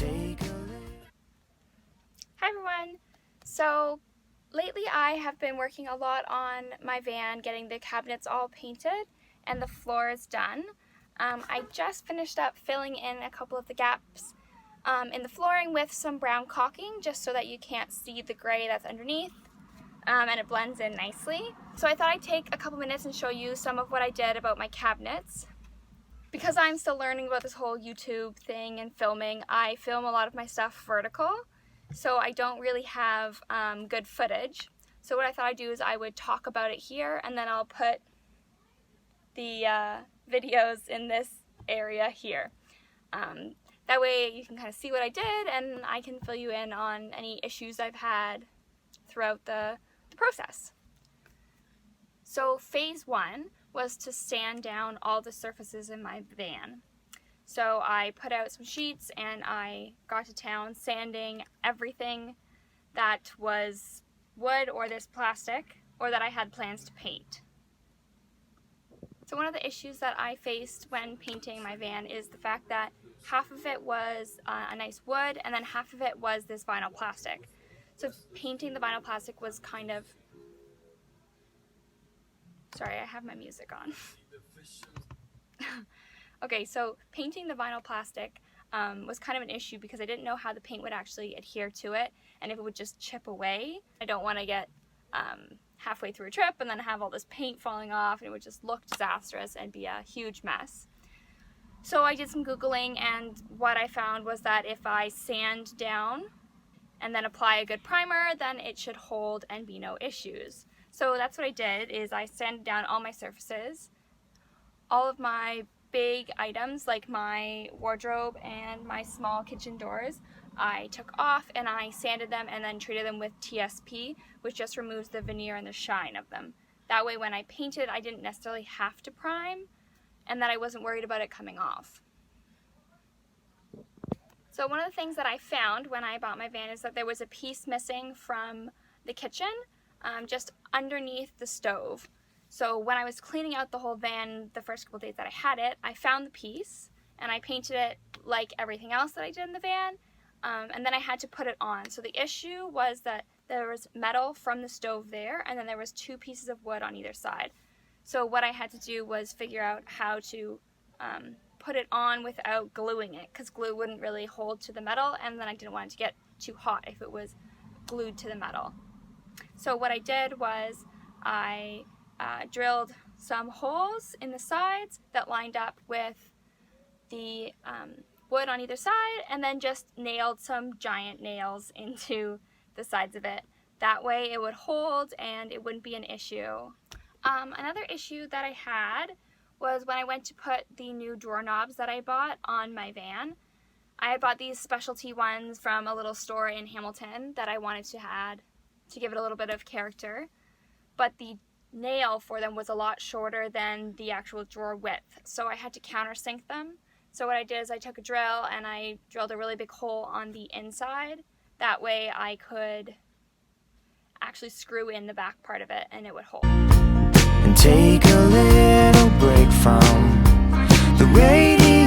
Hi everyone! So lately I have been working a lot on my van, getting the cabinets all painted and the floors done. I just finished up filling in a couple of the gaps in the flooring with some brown caulking, just so that you can't see the gray that's underneath, and it blends in nicely. So I thought I'd take a couple minutes and show you some of what I did about my cabinets. Because I'm still learning about this whole YouTube thing and filming, I film a lot of my stuff vertical, so I don't really have good footage. So what I thought I'd do is I would talk about it here, and then I'll put the videos in this area here. That way you can kind of see what I did, and I can fill you in on any issues I've had throughout the process. So phase one was to sand down all the surfaces in my van. So I put out some sheets and I got to town sanding everything that was wood or this plastic, or that I had plans to paint. So one of the issues that I faced when painting my van is the fact that half of it was a nice wood and then half of it was this vinyl plastic. So painting the vinyl plastic was kind of... Sorry, I have my music on. Okay, so painting the vinyl plastic was kind of an issue because I didn't know how the paint would actually adhere to it and if it would just chip away. I don't want to get halfway through a trip and then have all this paint falling off, and it would just look disastrous and be a huge mess. So I did some Googling, and what I found was that if I sand down and then apply a good primer, then it should hold and be no issues. So that's what I did, is I sanded down all my surfaces. All of my big items, like my wardrobe and my small kitchen doors, I took off and I sanded them and then treated them with TSP, which just removes the veneer and the shine of them. That way when I painted, I didn't necessarily have to prime, and that I wasn't worried about it coming off. So one of the things that I found when I bought my van is that there was a piece missing from the kitchen, just underneath the stove. So when I was cleaning out the whole van the first couple days that I had it, I found the piece and I painted it like everything else that I did in the van, and then I had to put it on. So the issue was that there was metal from the stove there, and then there was two pieces of wood on either side. So what I had to do was figure out how to put it on without gluing it, because glue wouldn't really hold to the metal, and then I didn't want it to get too hot if it was glued to the metal. So what I did was I drilled some holes in the sides that lined up with the wood on either side, and then just nailed some giant nails into the sides of it. That way it would hold and it wouldn't be an issue. Another issue that I had was when I went to put the new drawer knobs that I bought on my van. I had bought these specialty ones from a little store in Hamilton that I wanted to add to give it a little bit of character, but the nail for them was a lot shorter than the actual drawer width, so I had to countersink them. So what I did is I took a drill and I drilled a really big hole on the inside. That way I could actually screw in the back part of it and it would hold. And take a little break from the radio.